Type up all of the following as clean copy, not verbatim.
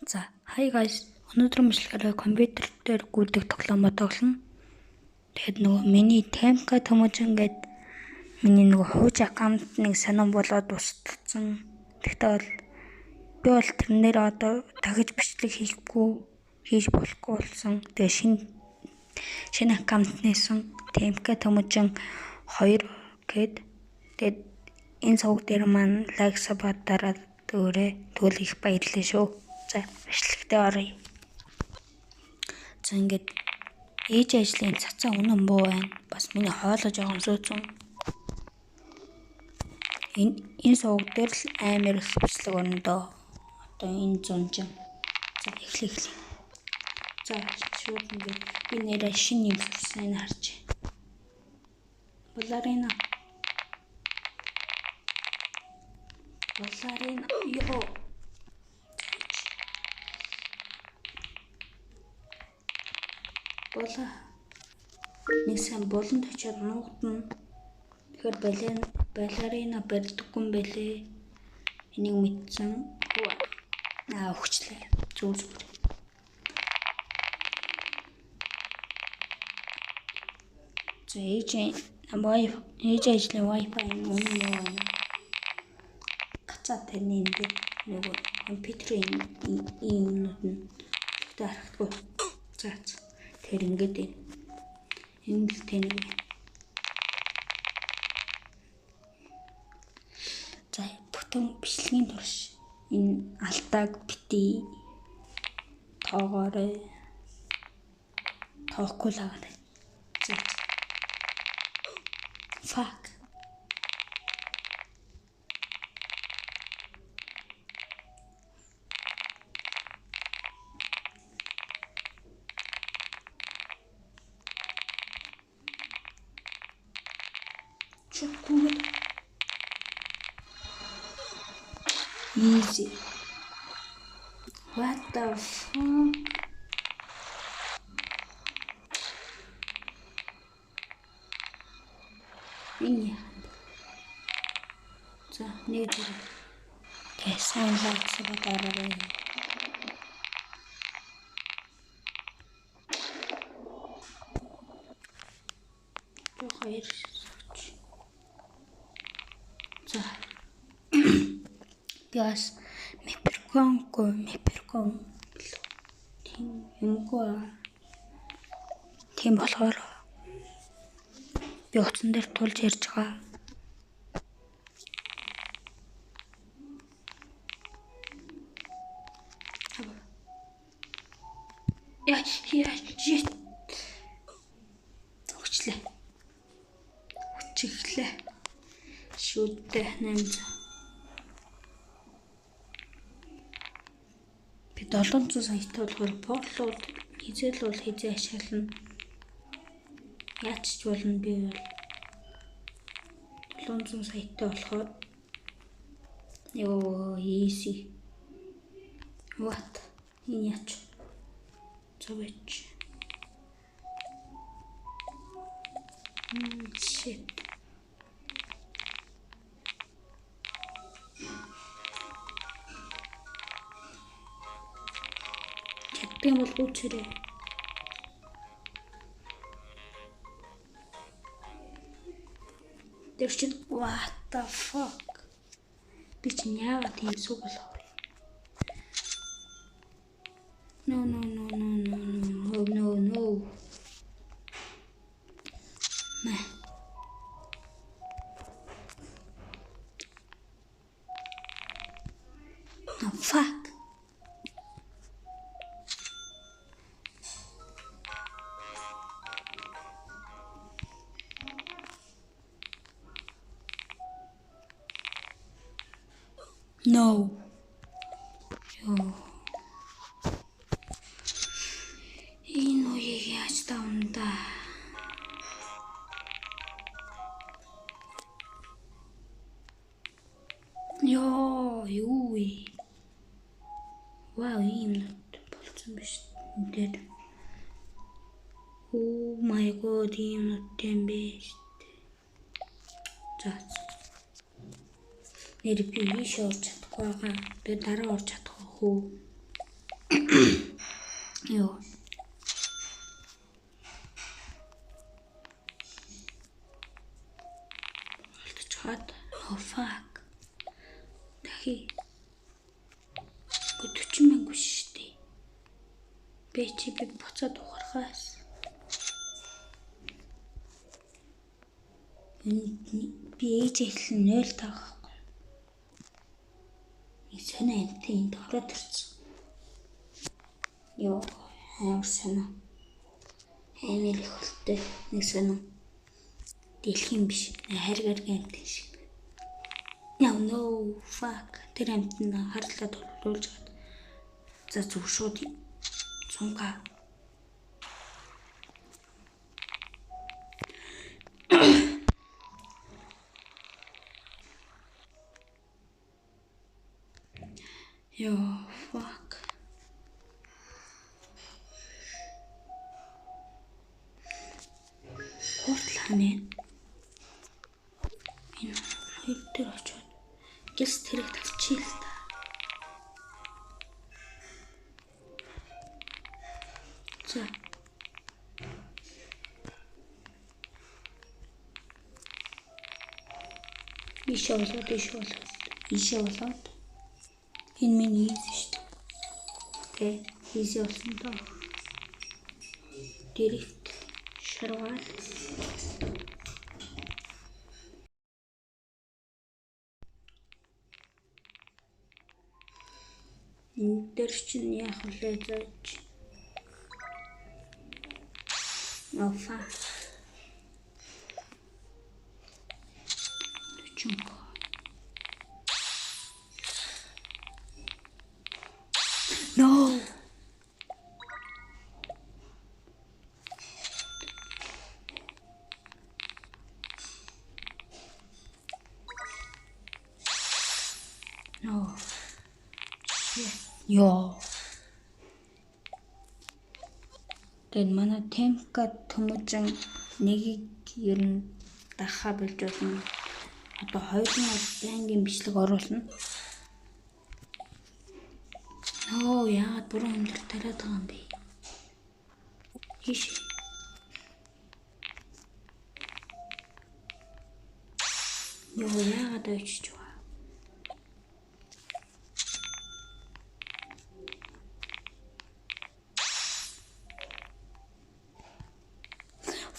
За, hi guys. Өнөөдөр мөчлөгээр компьютер дээр гүйдэг тоглоомоо тоглоно. Тэгэхэд нөгөө миний Темка төмөжин гээд миний нөгөө хууч аккаунтыг санам болоод устсан. Тэгтээ би бол тэрнээр одоо дахиж бичлэг хийж болохгүй болсон. Тэгээ шинэ аккаунт нээсэн. Темка төмөжин 2 гээд тэгээд энэ сувг дээр маань лайк сабад дараад өгөөрэй. Тэгвэл их баярлалаа шүү. За, бичлэгтээ оръё. За ингээд ээж ажлын цацаа үнэн буу байна. Бас миний хоолой жоохон сүүцэн. Энэ сувг дээр л амар их бичлэг орно доо. Одоо энэ зунжин. За эхлэе. За шууд ингээд би нэрээ шинэ юм сурсан энэ харж. Баларина ёо. Бола нэгсэн болонд очиод нуугдана. Тэгэхээр балерина барьдаггүй юм байлээ. Энийг мэдсэн. Өгчлээ. Зүгээр. За ээж ажлын Wi-Fi үнэн байна. Гацаа тэрний ингээд нөгөө компьютерийн юмнууд нь харагдахгүй. За тэр ингээд энэ л тэнэг. За бүтэн бичлэгийн турш энэ алтааг битий тоогоорой. Тоохгүй л аваарай. За. Fuck. Good. Easy. What the fuck? Ini. За, нэг зэрэг. Тэсэн лайк сабаарай. Хоёр. За. Бас меперкон. Тийм болохоор би утсан дээр тулж ярьж байгаа. Яа. Өчиглээ. Шүдтэй 800. Би 700 саятай болохоор портууд хизээ ашиглана. Яаж ч болно би бол 700 саятай болохоор easy. What? Энэ яач? Зовж. Shit. Чадсан бол үүчээрээ. Тэр чинь what the fuck? Би чинь яагаад тийм сүг болох вэ? No. No, fuck. No. Yo. Энэ үеийг яаж тавна? Ёо, юу вэ? Вау, ийм болсон биш энэ. Oh my god, ийм нүдтэй биш. За. Нэр би ийш орж чадахгүй байгаа. Би дараа орж чадах уу? Юу. Чад. Oh fuck. Дахи. 40 мянга биш шүү дээ. Би буцаад ухархаас. Би ээж эхлэн 0 тагахгүй. Нэг сонио амттай энд ороод ирсэн. Йоо, амар сонио. Амар их хөлтэй нэг сонио. Дэлхийн биш. Харгаар амттай шиг. No, fuck. Тэр амтнд харлаа толруулж гад. За зүг шууд цунгаа. Йоо, fuck. Портал ханаа. Энэ хоёр дээр очоод гис тэрэг тавьчих л та. За. Ишээ болоод. Энэ миний easy шүү дээ. Тэ, easy болсон доо. Директ шарвал. Энэ дээр чинь яах вэ гэж. Офа. Чунко. No. No. Yo. Тэн манай темка төмөжин нэгийг ер нь дахаа болж болно. Одоо хоёрын байнгын бичлэг оруулна. Оо яагаад бүрэн өндөр тариад байгаа юм бэ? Хиш. Йоо яагаад очиж байгаа?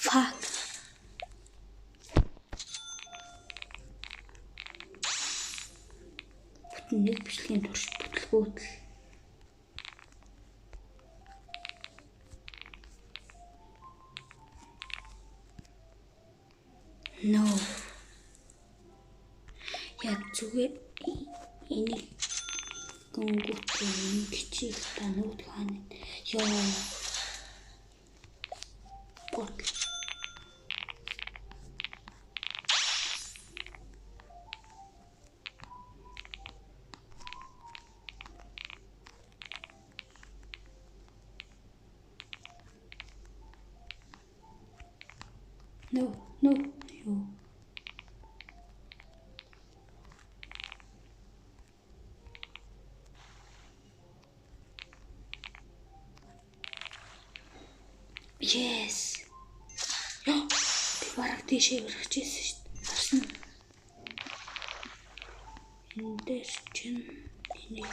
Fuck. Бүтэн нэг бичлэгийн турш бүтлгүүтэл. No. Яг зүгээр энийг гүнгүүтэй ингэчих та нүд хаана. Йоо. Портал. No. Юу. Yes. Яа. Би бараг тийшээ өргөж ирсэн шүү дээ. Харсан уу? Энэ дээр чинь энийг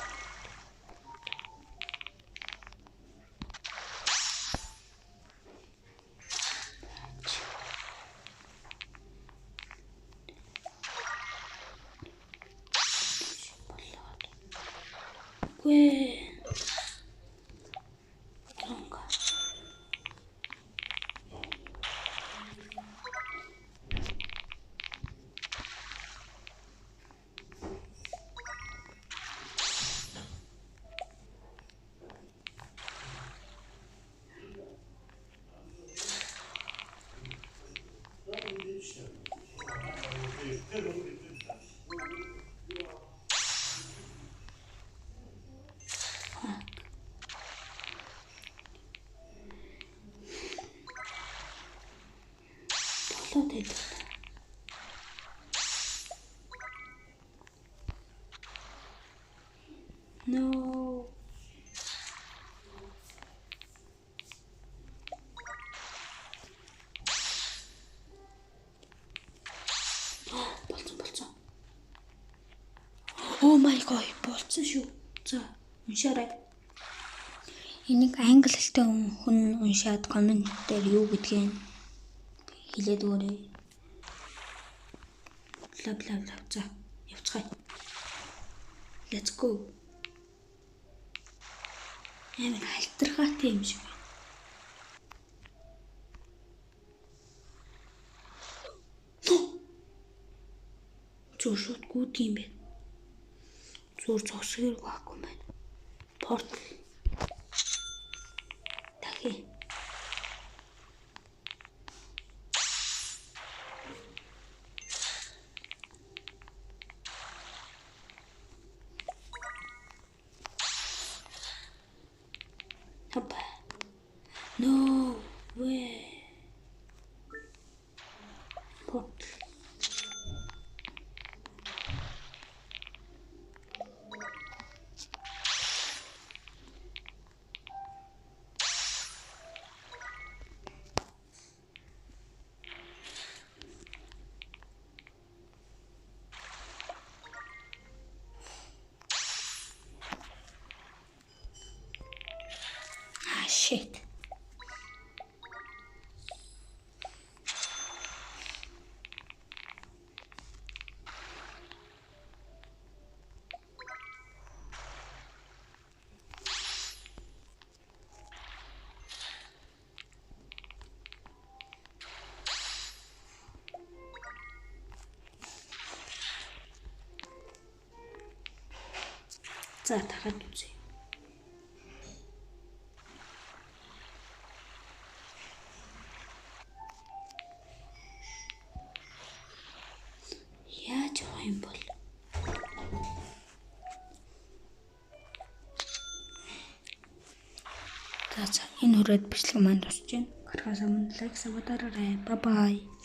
гүй. Тонга. Болоод байд. No. Oh my god, болцсон шүү. За, уншаарай. Энийг англи хэлтэй хүн уншаад коммент дээр юу гэдгийг хэлээд өгөөрэй. Лав. За, явцгаая. Let's go. Амар хальтрахаатай юм шиг. Зур шууд гүйдэг юм байна. Зур зогсгоор гоохгүй юм байна. Портал. Дахи. Хапа. No way. Портал. Shit. За тахад үзье. Яаж явах юм бол? За энэ хүрээд бичлэг маань дуусж байна. Гарахаас өмнө лайк сабтаараарай. Bye bye.